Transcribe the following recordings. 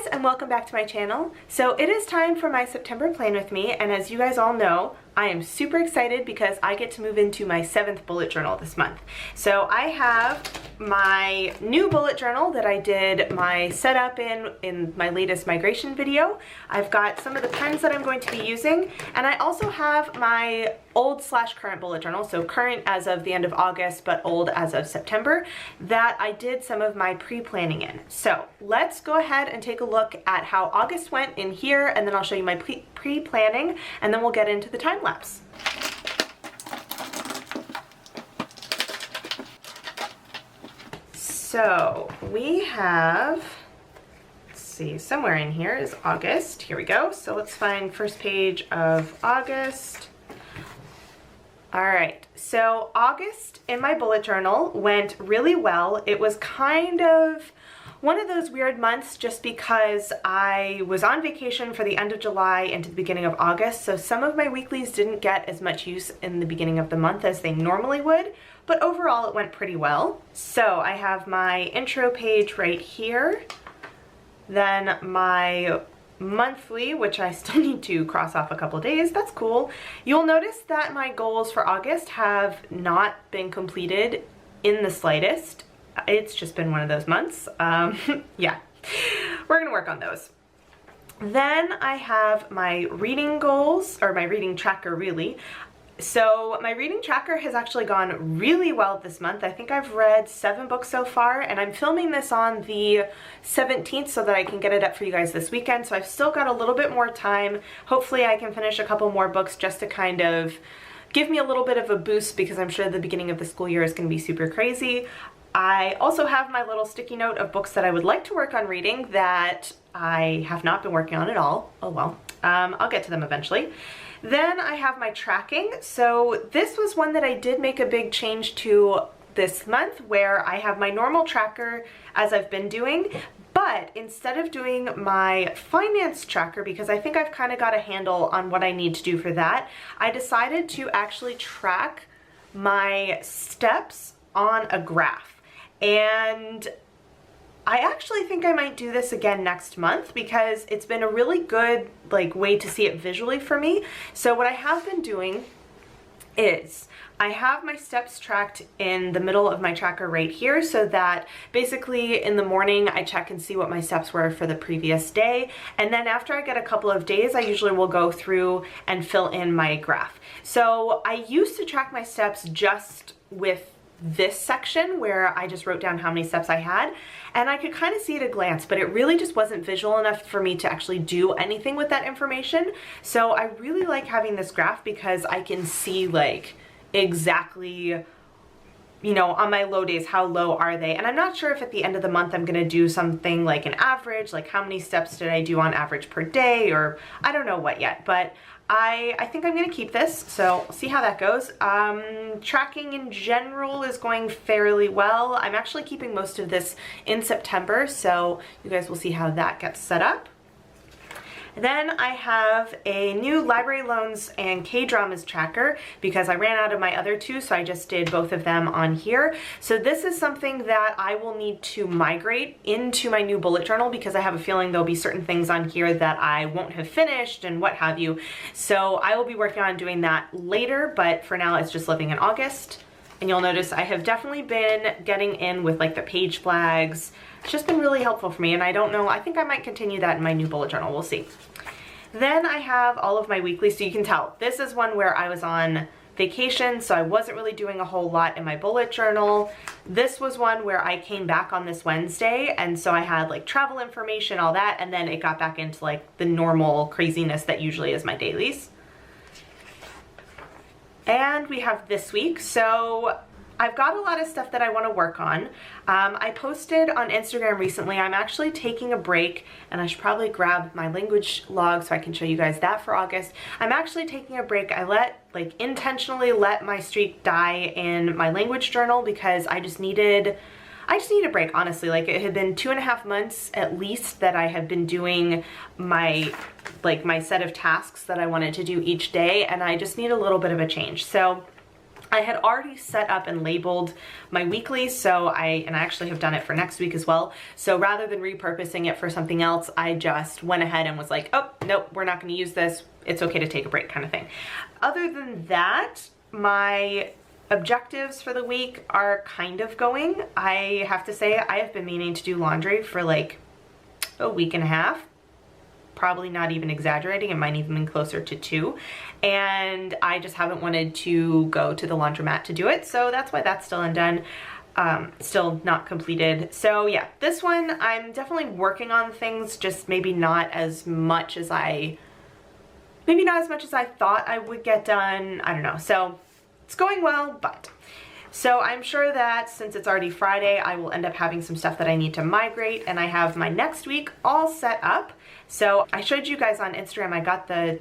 guys, and welcome back to my channel. So it is time for my September plan with me, and as you guys all know, I am super excited because I get to move into my 7th bullet journal this month. So I have my new bullet journal that I did my setup in my latest migration video. I've got some of the pens that I'm going to be using, and I also have my old/current bullet journal, so current as of the end of August but old as of September, that I did some of my pre-planning in. So let's go ahead and take a look at how August went in here, and then I'll show you my pre-planning, and then we'll get into the time lapse. So we have, let's see, somewhere in here is August. Here we go. So let's find first page of August. All right, so August in my bullet journal went really well. It was kind of one of those weird months just because I was on vacation for the end of July into the beginning of August, so some of my weeklies didn't get as much use in the beginning of the month as they normally would, but overall it went pretty well. So I have my intro page right here, then my monthly, which I still need to cross off a couple days. That's cool. You'll notice that my goals for August have not been completed in the slightest. It's just been one of those months. Yeah, we're gonna work on those. Then I have my reading goals, or my reading tracker really. So my reading tracker has actually gone really well this month. I think I've read 7 books so far, and I'm filming this on the 17th so that I can get it up for you guys this weekend. So I've still got a little bit more time. Hopefully I can finish a couple more books just to kind of give me a little bit of a boost, because I'm sure the beginning of the school year is going to be super crazy. I also have my little sticky note of books that I would like to work on reading that I have not been working on at all. Oh well, I'll get to them eventually. Then I have my tracking. So this was one that I did make a big change to this month, where I have my normal tracker as I've been doing, but instead of doing my finance tracker, because I think I've kind of got a handle on what I need to do for that, I decided to actually track my steps on a graph. And I actually think I might do this again next month, because it's been a really good way to see it visually for me. So what I have been doing is I have my steps tracked in the middle of my tracker right here, so that basically in the morning I check and see what my steps were for the previous day, and then after I get a couple of days I usually will go through and fill in my graph. So I used to track my steps just with this section where I just wrote down how many steps I had, and I could kind of see at a glance, but it really just wasn't visual enough for me to actually do anything with that information. So I really like having this graph, because I can see exactly, you know, on my low days, how low are they? And I'm not sure if at the end of the month I'm gonna do something like an average, like how many steps did I do on average per day, or I don't know what yet, but I think I'm gonna keep this, so see how that goes. Tracking in general is going fairly well. I'm actually keeping most of this in September, so you guys will see how that gets set up. Then I have a new library loans and K-dramas tracker, because I ran out of my other two, so I just did both of them on here. So this is something that I will need to migrate into my new bullet journal, because I have a feeling there'll be certain things on here that I won't have finished and what have you. So I will be working on doing that later, but for now it's just living in August. And you'll notice I have definitely been getting in with the page flags. It's just been really helpful for me, and I don't know, I think I might continue that in my new bullet journal, we'll see. Then I have all of my weeklies, so you can tell this is one where I was on vacation, so I wasn't really doing a whole lot in my bullet journal. This was one where I came back on this Wednesday, and so I had travel information, all that, and then it got back into the normal craziness that usually is my dailies. And we have this week, so I've got a lot of stuff that I want to work on. I posted on Instagram recently, I'm actually taking a break, and I should probably grab my language log so I can show you guys that for August. I'm actually taking a break. I intentionally let my streak die in my language journal, because I just needed a break, honestly. It had been 2.5 months at least that I had been doing my set of tasks that I wanted to do each day, and I just need a little bit of a change. So I had already set up and labeled my weeklies, so I actually have done it for next week as well. So rather than repurposing it for something else, I just went ahead and was like, oh, nope, we're not gonna use this. It's okay to take a break kind of thing. Other than that, my objectives for the week are kind of going. I have to say, I have been meaning to do laundry for like a week and a half. Probably not even exaggerating, it might even be closer to 2. And I just haven't wanted to go to the laundromat to do it, so that's why that's still undone, still not completed. So yeah, this one, I'm definitely working on things, just maybe not as much as I thought I would get done. I don't know, so it's going well, but. So I'm sure that since it's already Friday, I will end up having some stuff that I need to migrate, and I have my next week all set up. So I showed you guys on Instagram, I got the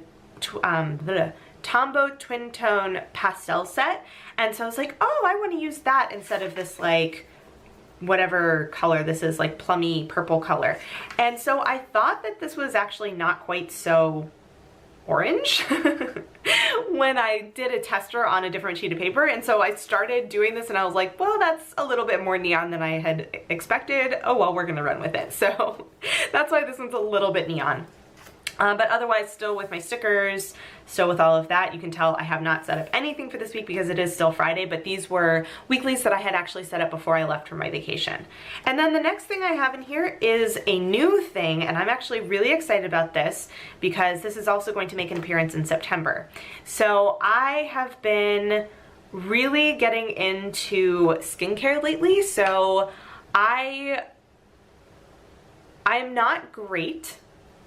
Tombow Twin Tone Pastel set, and so I was like, oh, I want to use that instead of this like whatever color this is, like plummy purple color. And so I thought that this was actually not quite so orange when I did a tester on a different sheet of paper, and so I started doing this and I was like, well, that's a little bit more neon than I had expected. Oh well, we're gonna run with it. So that's why this one's a little bit neon. But otherwise, still with my stickers, still with all of that. You can tell I have not set up anything for this week because it is still Friday, but these were weeklies that I had actually set up before I left for my vacation. And then the next thing I have in here is a new thing, and I'm actually really excited about this because this is also going to make an appearance in September. So I have been really getting into skincare lately, so I am not great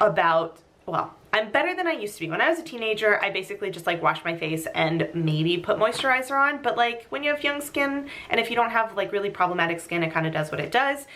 about, well, I'm better than I used to be. When I was a teenager, I basically just like washed my face and maybe put moisturizer on, but like when you have young skin and if you don't have like really problematic skin, it kind of does what it does.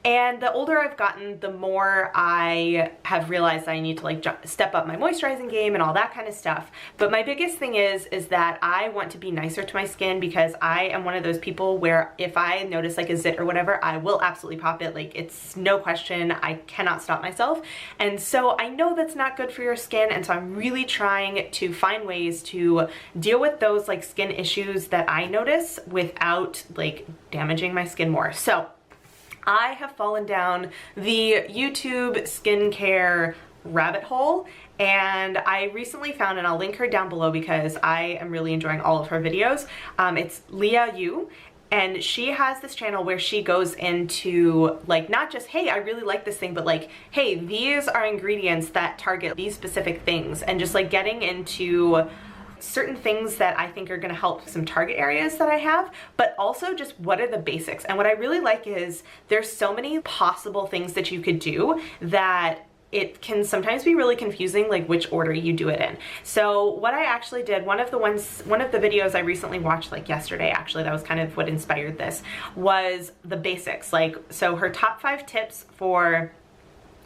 And the older I've gotten, the more I have realized I need to like step up my moisturizing game and all that kind of stuff. But my biggest thing is that I want to be nicer to my skin because I am one of those people where if I notice like a zit or whatever, I will absolutely pop it. Like it's no question, I cannot stop myself. And so I know that's not good for your skin, and so I'm really trying to find ways to deal with those like skin issues that I notice without like damaging my skin more. So I have fallen down the YouTube skincare rabbit hole, and I recently found, and I'll link her down below because I am really enjoying all of her videos. It's LIAH, and she has this channel where she goes into like not just, hey, I really like this thing, but like, hey, these are ingredients that target these specific things, and just like getting into certain things that I think are gonna help some target areas that I have, but also just what are the basics. And what I really like is there's so many possible things that you could do that it can sometimes be really confusing, like which order you do it in. So what I actually did, one of the videos I recently watched, like yesterday actually, that was kind of what inspired this, was the basics. Like, so her top 5 tips for,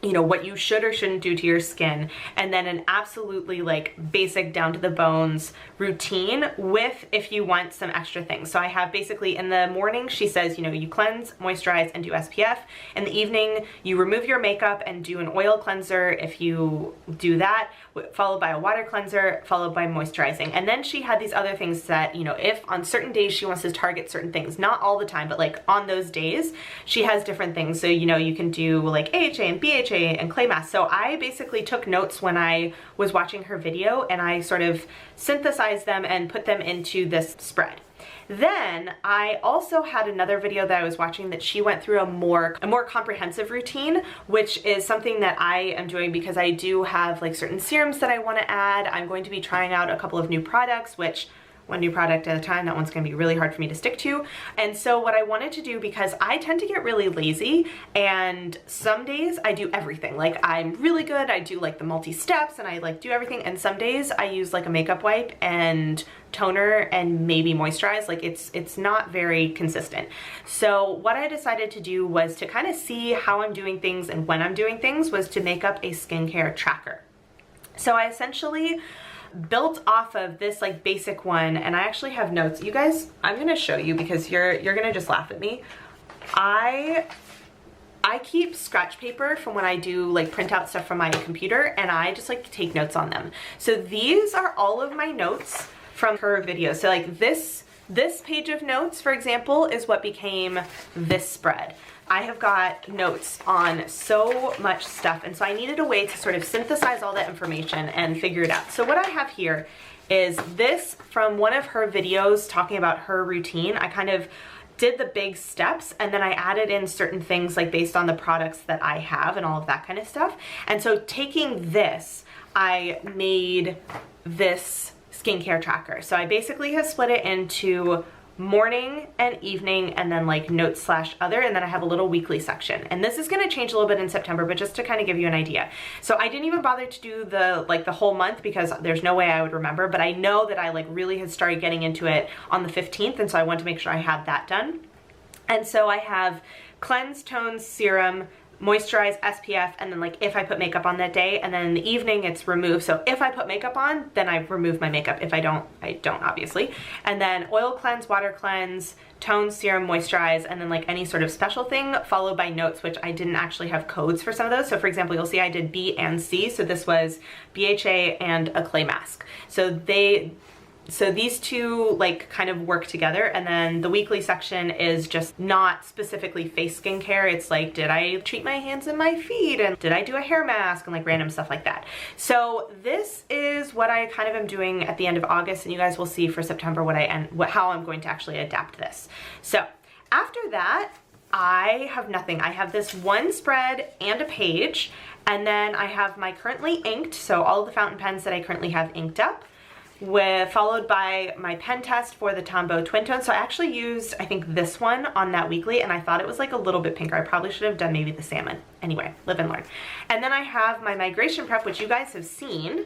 you know, what you should or shouldn't do to your skin, and then an absolutely like basic down to the bones routine with if you want some extra things. So I have basically in the morning, she says, you know, you cleanse, moisturize, and do SPF. In the evening, you remove your makeup and do an oil cleanser if you do that, followed by a water cleanser, followed by moisturizing. And then she had these other things that, you know, if on certain days she wants to target certain things, not all the time, but like on those days, she has different things. So, you know, you can do like AHA and BHA and clay masks. So I basically took notes when I was watching her video, and I sort of synthesized them and put them into this spread. Then I also had another video that I was watching that she went through a more comprehensive routine, which is something that I am doing because I do have like certain serums that I want to add. I'm going to be trying out a couple of new products, which one new product at a time, that one's gonna be really hard for me to stick to. And so what I wanted to do, because I tend to get really lazy, and some days I do everything. Like I'm really good, I do like the multi-steps and I like do everything, and some days I use like a makeup wipe and toner and maybe moisturize. Like it's not very consistent. So what I decided to do was to kind of see how I'm doing things and when I'm doing things, was to make up a skincare tracker. So I essentially built off of this like basic one, and I actually have notes. You guys, I'm gonna show you because you're gonna just laugh at me. I keep scratch paper from when I do like print out stuff from my computer, and I just like to take notes on them. So these are all of my notes from her video. So like this This page of notes, for example, is what became this spread. I have got notes on so much stuff, and so I needed a way to sort of synthesize all that information and figure it out. So what I have here is this from one of her videos talking about her routine. I kind of did the big steps, and then I added in certain things like based on the products that I have and all of that kind of stuff. And so taking this, I made this skincare tracker. So I basically have split it into morning and evening, and then like notes / other, and then I have a little weekly section. And this is going to change a little bit in September, but just to kind of give you an idea. So I didn't even bother to do the whole month because there's no way I would remember, but I know that I like really had started getting into it on the 15th, and so I wanted to make sure I had that done. And so I have cleanse, tones, serum, moisturize, SPF, and then like if I put makeup on that day, and then in the evening it's remove. So if I put makeup on, then I remove my makeup. If I don't obviously. And then oil cleanse, water cleanse, tone, serum, moisturize, and then like any sort of special thing, followed by notes, which I didn't actually have codes for some of those. So for example, you'll see I did B and C. So this was BHA and a clay mask. So these two like kind of work together, and then the weekly section is just not specifically face skincare. It's like, did I treat my hands and my feet, and did I do a hair mask, and like random stuff like that. So this is what I kind of am doing at the end of August, and you guys will see for September how I'm going to actually adapt this. So after that, I have nothing. I have this one spread and a page, and then I have my currently inked, so all of the fountain pens that I currently have inked up, followed by my pen test for the Tombow Twintones. So I actually used, I think, this one on that weekly, and I thought it was like a little bit pinker. I probably should have done maybe the salmon. Anyway, live and learn. And then I have my migration prep, which you guys have seen,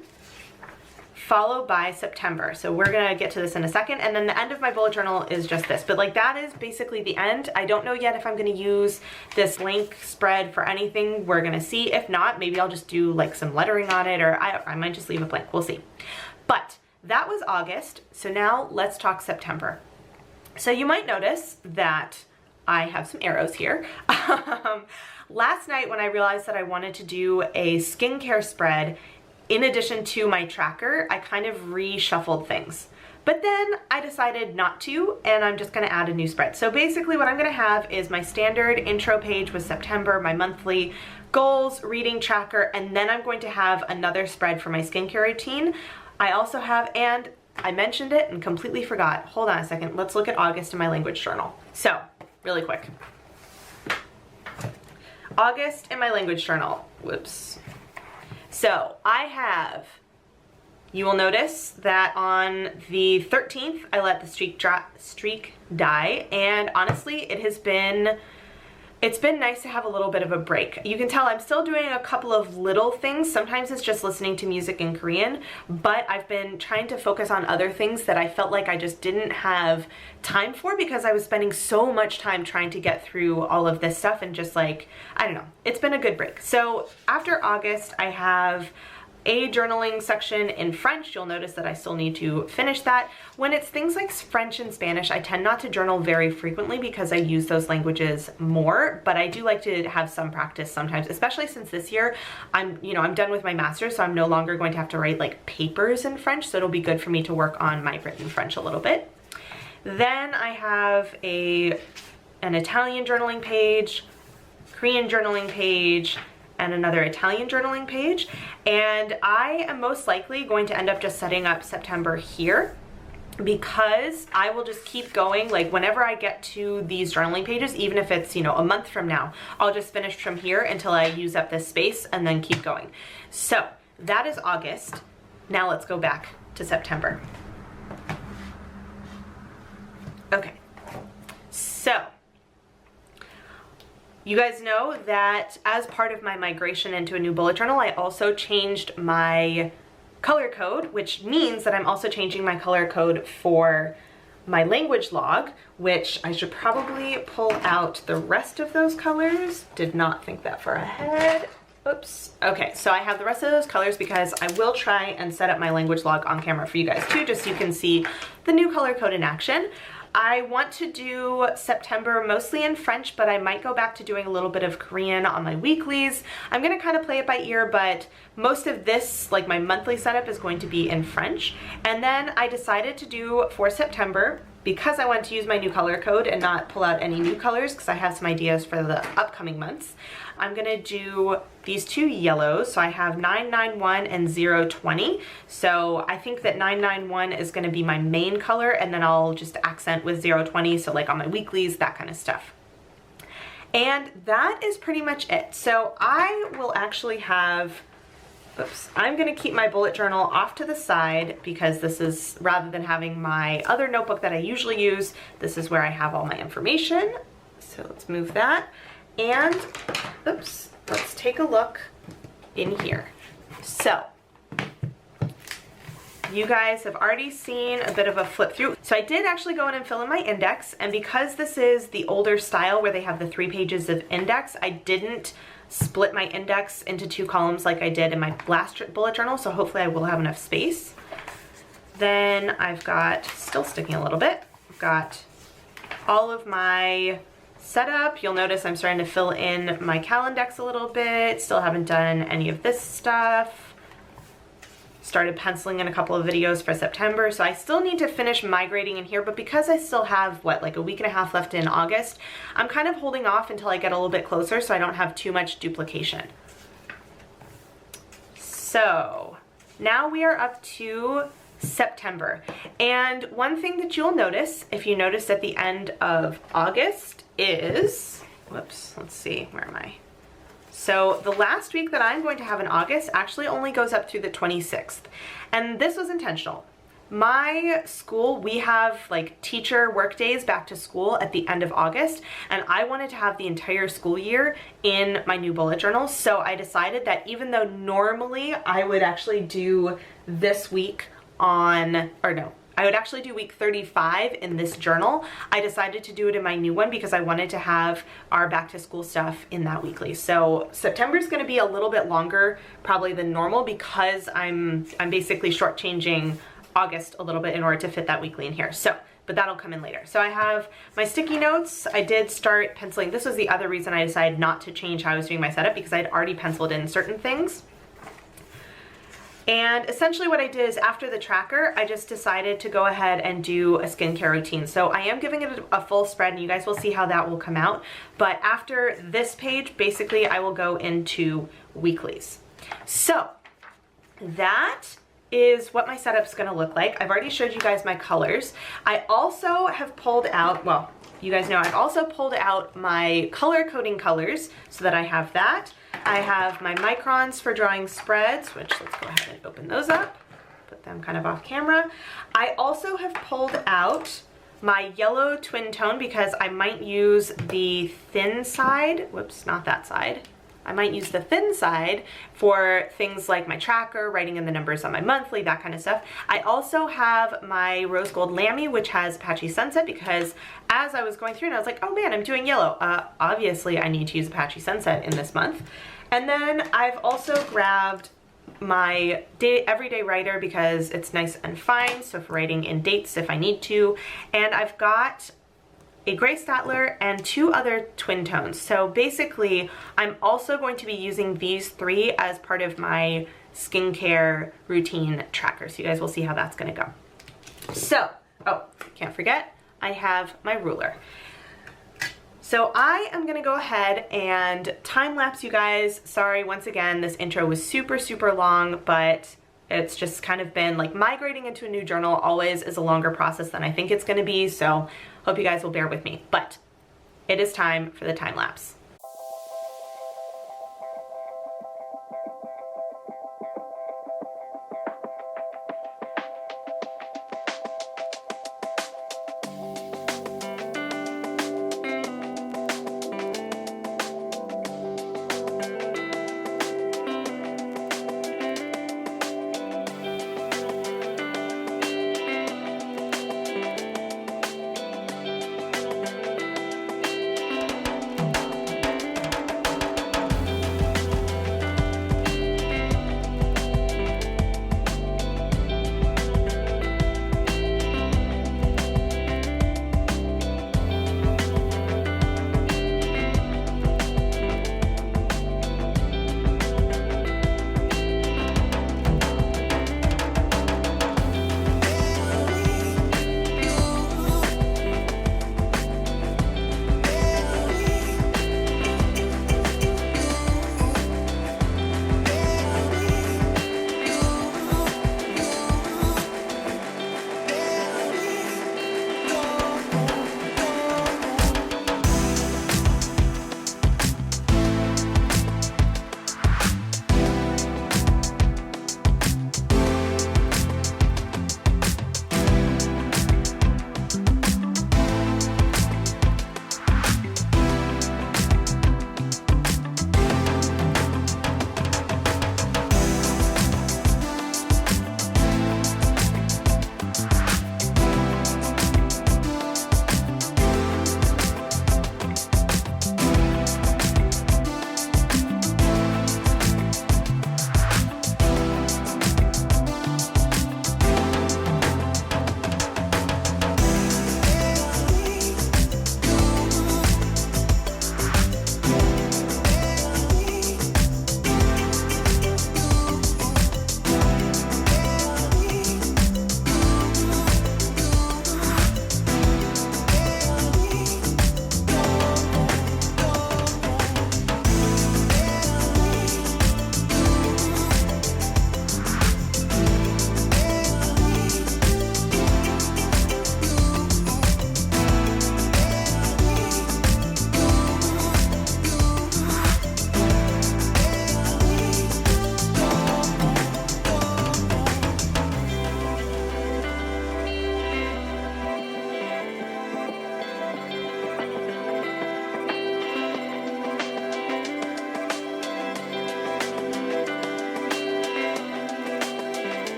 followed by September. So we're gonna get to this in a second. And then the end of my bullet journal is just this. But like that is basically the end. I don't know yet if I'm gonna use this link spread for anything. We're gonna see. If not, maybe I'll just do like some lettering on it, or I might just leave it blank. We'll see. But that was August, so now let's talk September. So you might notice that I have some arrows here. Last night when I realized that I wanted to do a skincare spread in addition to my tracker, I kind of reshuffled things. But then I decided not to, and I'm just gonna add a new spread. So basically what I'm gonna have is my standard intro page with September, my monthly goals, reading tracker, and then I'm going to have another spread for my skincare routine. I also have, and I mentioned it and completely forgot. Hold on a second. Let's look at August in my language journal. So, really quick. August in my language journal. Whoops. So, I have, you will notice that on the 13th, I let the streak die, and honestly, it's been nice to have a little bit of a break. You can tell I'm still doing a couple of little things. Sometimes it's just listening to music in Korean, but I've been trying to focus on other things that I felt like I just didn't have time for because I was spending so much time trying to get through all of this stuff, and just like, I don't know, it's been a good break. So after August, I have a journaling section in French. You'll notice that I still need to finish that. When it's things like French and Spanish, I tend not to journal very frequently because I use those languages more, but I do like to have some practice sometimes, especially since this year I'm done with my master's, so I'm no longer going to have to write like papers in French, so it'll be good for me to work on my written French a little bit. Then I have an Italian journaling page, Korean journaling page, and another Italian journaling page. And I am most likely going to end up just setting up September here, because I will just keep going. Like whenever I get to these journaling pages, even if it's, a month from now, I'll just finish from here until I use up this space and then keep going. So that is August. Now let's go back to September. Okay, so you guys know that as part of my migration into a new bullet journal, I also changed my color code, which means that I'm also changing my color code for my language log, which I should probably pull out the rest of those colors. Did not think that far ahead. Oops. Okay, so I have the rest of those colors because I will try and set up my language log on camera for you guys too, just so you can see the new color code in action. I want to do September mostly in French, but I might go back to doing a little bit of Korean on my weeklies. I'm gonna kind of play it by ear, but most of this, like my monthly setup, is going to be in French. And then I decided to do, for September, because I want to use my new color code and not pull out any new colors because I have some ideas for the upcoming months, I'm gonna do these two yellows. So I have 991 and 020. So I think that 991 is gonna be my main color, and then I'll just accent with 020, so like on my weeklies, that kind of stuff. And that is pretty much it. So I will actually have, oops, I'm gonna keep my bullet journal off to the side because this is, rather than having my other notebook that I usually use, this is where I have all my information. So let's move that. And, oops, let's take a look in here. So, you guys have already seen a bit of a flip through. So I did actually go in and fill in my index, and because this is the older style where they have the 3 pages of index, I didn't split my index into 2 columns like I did in my last bullet journal, so hopefully I will have enough space. Then I've got, still sticking a little bit, I've got all of my setup. You'll notice I'm starting to fill in my calendex a little bit. Still haven't done any of this stuff. Started penciling in a couple of videos for September, so I still need to finish migrating in here, but because I still have, what, like a week and a half left in August, I'm kind of holding off until I get a little bit closer so I don't have too much duplication. So now we are up to September, and one thing that you'll notice, if you notice at the end of August, is, whoops, let's see, where am I? So the last week that I'm going to have in August actually only goes up through the 26th. And this was intentional. My school, we have like teacher work days back to school at the end of August, and I wanted to have the entire school year in my new bullet journal. So I decided that even though normally I would actually do this week on, or no, I would actually do week 35 in this journal, I decided to do it in my new one because I wanted to have our back to school stuff in that weekly. So September is going to be a little bit longer probably than normal because I'm basically shortchanging August a little bit in order to fit that weekly in here. So, but that'll come in later. So I have my sticky notes. I did start penciling. This was the other reason I decided not to change how I was doing my setup, because I'd already penciled in certain things. And essentially what I did is after the tracker, I just decided to go ahead and do a skincare routine. So I am giving it a full spread, and you guys will see how that will come out. But after this page, basically I will go into weeklies. So that is what my setup's gonna look like. I've already showed you guys my colors. I also have pulled out, well, you guys know I've also pulled out my color coding colors so that I have that. I have my microns for drawing spreads, which let's go ahead and open those up, put them kind of off camera. I also have pulled out my yellow twin tone because I might use the thin side, whoops, not that side. I might use the thin side for things like my tracker, writing in the numbers on my monthly, that kind of stuff. I also have my rose gold Lamy, which has Apache Sunset, because as I was going through and I was like, oh man, I'm doing yellow. Obviously I need to use Apache Sunset in this month. And then I've also grabbed my everyday writer because it's nice and fine, so for writing in dates if I need to. And I've got a gray Staedtler and 2 other twin tones. So basically, I'm also going to be using these 3 as part of my skincare routine tracker. So you guys will see how that's gonna go. So, oh, can't forget, I have my ruler. So I am gonna go ahead and time lapse you guys. Sorry, once again, this intro was super, super long, but it's just kind of been like migrating into a new journal always is a longer process than I think it's gonna be. So hope you guys will bear with me, but it is time for the time lapse.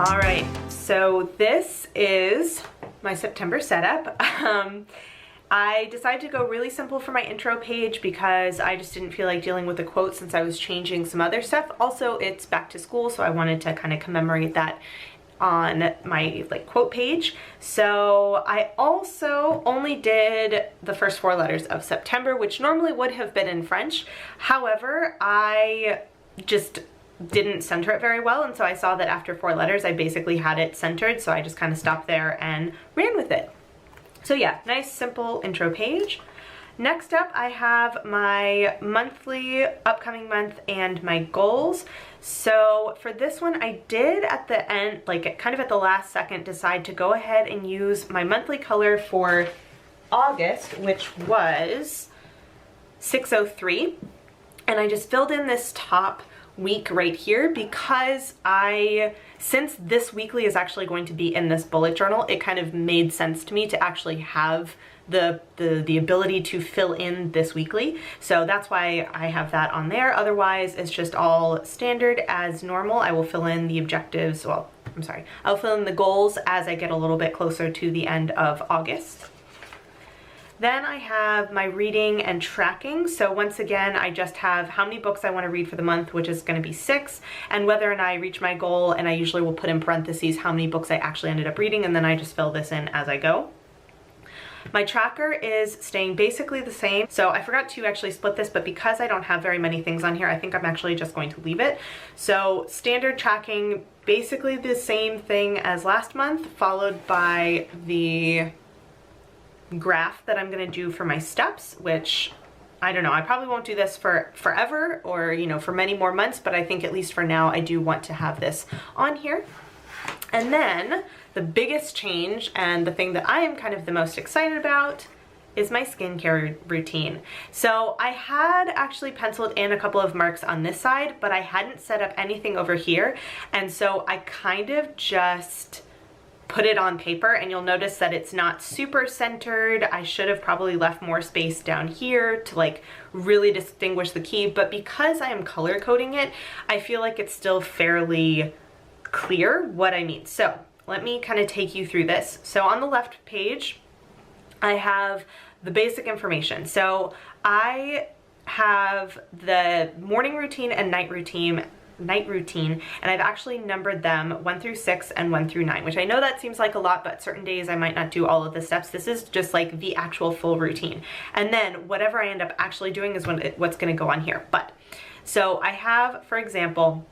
All right, so this is my September setup. I decided to go really simple for my intro page because I just didn't feel like dealing with a quote since I was changing some other stuff. Also, it's back to school, so I wanted to kind of commemorate that on my quote page. So I also only did the first 4 letters of September, which normally would have been in French. However, I just didn't center it very well, and so I saw that after 4 letters I basically had it centered, so I just kind of stopped there and ran with it. So yeah, nice simple intro page. Next up, I have my monthly, upcoming month, and my goals. So for this one, I did at the end, kind of at the last second, decide to go ahead and use my monthly color for August, which was 603. And I just filled in this top week right here because since this weekly is actually going to be in this bullet journal, it kind of made sense to me to actually have the ability to fill in this weekly. So that's why I have that on there. Otherwise, it's just all standard as normal. I will fill in the objectives, I'll fill in the goals as I get a little bit closer to the end of August. Then I have my reading and tracking. So once again, I just have how many books I want to read for the month, which is going to be 6, and whether or not I reach my goal, and I usually will put in parentheses how many books I actually ended up reading, and then I just fill this in as I go. My tracker is staying basically the same. So I forgot to actually split this, but because I don't have very many things on here, I think I'm actually just going to leave it. So standard tracking, basically the same thing as last month, followed by the graph that I'm going to do for my steps, which I don't know, I probably won't do this for forever or, for many more months, but I think at least for now I do want to have this on here. And then the biggest change, and the thing that I am kind of the most excited about, is my skincare routine. So I had actually penciled in a couple of marks on this side, but I hadn't set up anything over here, and so I kind of just put it on paper, and you'll notice that it's not super centered. I should have probably left more space down here to really distinguish the key, but because I am color coding it, I feel like it's still fairly clear what I mean. So let me kind of take you through this. So on the left page, I have the basic information. So I have the morning routine and night routine, and I've actually numbered them 1 through 6 and 1 through 9, which I know that seems like a lot, but certain days I might not do all of the steps. This is just the actual full routine. And then whatever I end up actually doing is what's going to go on here. But so I have, for example,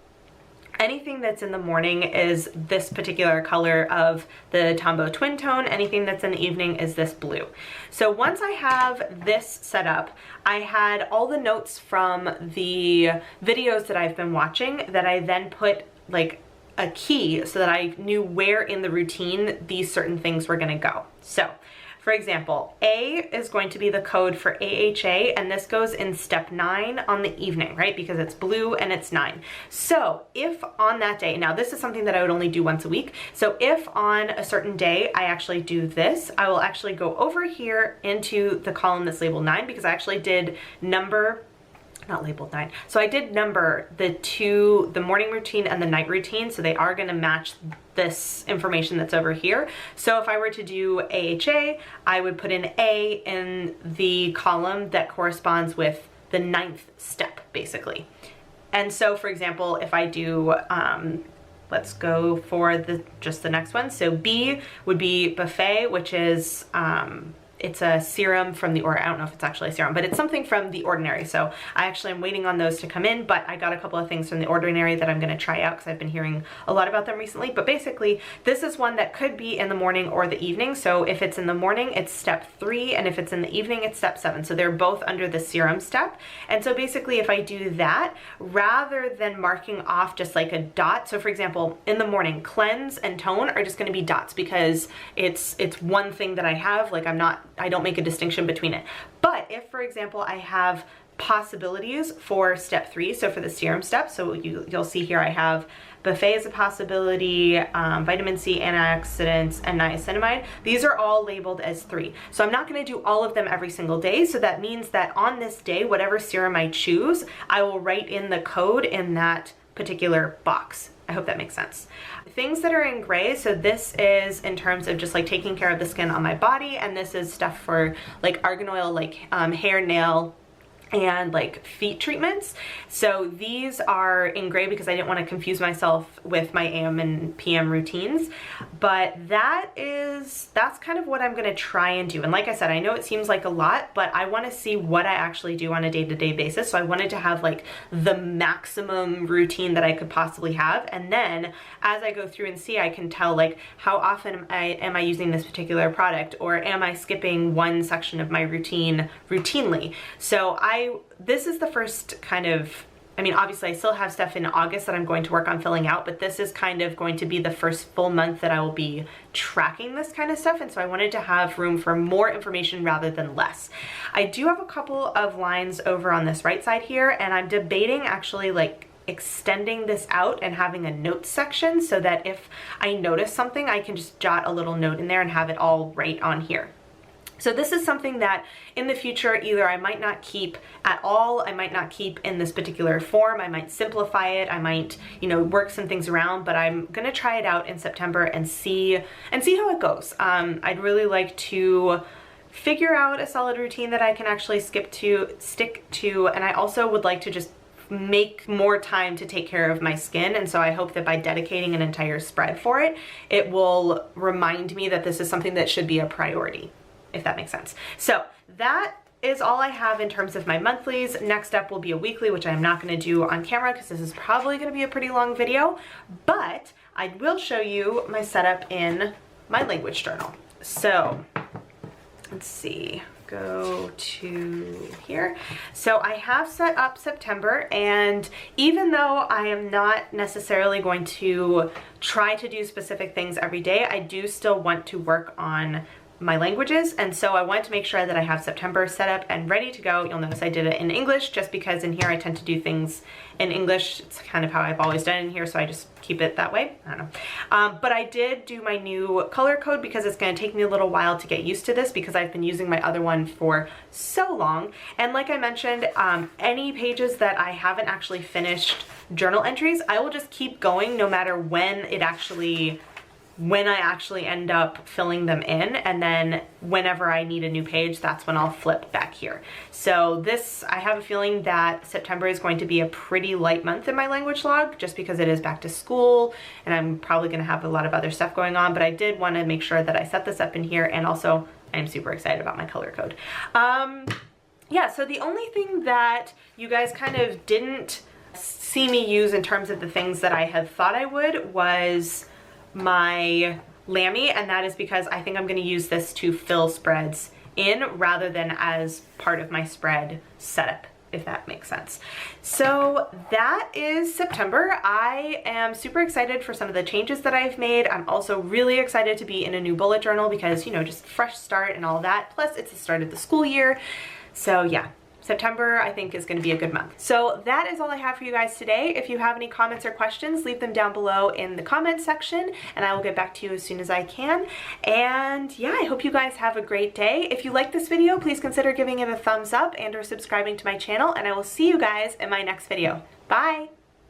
anything that's in the morning is this particular color of the Tombow Twintone. Anything that's in the evening is this blue. So once I have this set up, I had all the notes from the videos that I've been watching that I then put a key so that I knew where in the routine these certain things were going to go. So for example, A is going to be the code for AHA, and this goes in step 9 on the evening, right? Because it's blue and it's 9. So if on that day, now this is something that I would only do once a week. So if on a certain day I actually do this, I will actually go over here into the column that's labeled 9, because I actually did number, not labeled 9. So I did number the morning routine and the night routine, so they are going to match this information that's over here. So if I were to do AHA, I would put an A in the column that corresponds with the 9th step, basically. And so, for example, if I do, let's go for just the next one. So B would be buffet, which is it's a serum from the, or I don't know if it's actually a serum, but it's something from The Ordinary. So I actually am waiting on those to come in, but I got a couple of things from The Ordinary that I'm going to try out because I've been hearing a lot about them recently. But basically, this is one that could be in the morning or the evening. So if it's in the morning, it's step 3, and if it's in the evening, it's step 7. So they're both under the serum step. And so basically, if I do that, rather than marking off just a dot, so for example, in the morning, cleanse and tone are just going to be dots because it's one thing that I have. I don't make a distinction between it. But if, for example, I have possibilities for step 3, so for the serum step, so you'll see here I have buffet as a possibility, vitamin C, antioxidants, and niacinamide. These are all labeled as 3. So I'm not going to do all of them every single day, so that means that on this day, whatever serum I choose, I will write in the code in that particular box. I hope that makes sense. Things that are in gray, so this is in terms of just like taking care of the skin on my body, and this is stuff for like argan oil, like hair, nail, and like feet treatments. So these are in gray because I didn't want to confuse myself with my AM and PM routines, but that's kind of what I'm going to try and do. And like I said, I know it seems like a lot, but I want to see what I actually do on a day-to-day basis. So I wanted to have like the maximum routine that I could possibly have, and then as I go through and see, I can tell like how often am I using this particular product, or am I skipping one section of my routine routinely. So this is the first kind of, I mean, obviously I still have stuff in August that I'm going to work on filling out, but this is kind of going to be the first full month that I will be tracking this kind of stuff. And so I wanted to have room for more information rather than less. I do have a couple of lines over on this right side here, and I'm debating actually like extending this out and having a notes section so that if I notice something, I can just jot a little note in there and have it all right on here. So this is something that in the future, either I might not keep at all, I might not keep in this particular form, I might simplify it, I might, you know, work some things around, but I'm gonna try it out in September and see how it goes. I'd really like to figure out a solid routine that I can actually stick to, and I also would like to just make more time to take care of my skin. And so I hope that by dedicating an entire spread for it, it will remind me that this is something that should be a priority, if that makes sense. So that is all I have in terms of my monthlies. Next up will be a weekly, which I'm not going to do on camera because this is probably going to be a pretty long video, but I will show you my setup in my language journal. So let's see, go to here. So I have set up September, and even though I am not necessarily going to try to do specific things every day, I do still want to work on my languages, and so I want to make sure that I have September set up and ready to go. You'll notice I did it in English just because in here I tend to do things in English. It's kind of how I've always done it in here, so I just keep it that way. I don't know. But I did do my new color code because it's going to take me a little while to get used to this because I've been using my other one for so long. And like I mentioned, any pages that I haven't actually finished journal entries, I will just keep going no matter when I actually end up filling them in, and then whenever I need a new page, that's when I'll flip back here. So this, I have a feeling that September is going to be a pretty light month in my language log just because it is back to school and I'm probably going to have a lot of other stuff going on, but I did want to make sure that I set this up in here, and also I'm super excited about my color code. Yeah, so the only thing that you guys kind of didn't see me use in terms of the things that I had thought I would was my Lamy, and that is because I think I'm going to use this to fill spreads in rather than as part of my spread setup, if that makes sense. So that is September. I am super excited for some of the changes that I've made. I'm also really excited to be in a new bullet journal because, you know, just fresh start and all that. Plus it's the start of the school year. So yeah, September I think is going to be a good month. So that is all I have for you guys today. If you have any comments or questions, leave them down below in the comment section and I will get back to you as soon as I can. And yeah, I hope you guys have a great day. If you like this video, please consider giving it a thumbs up and or subscribing to my channel, and I will see you guys in my next video. Bye!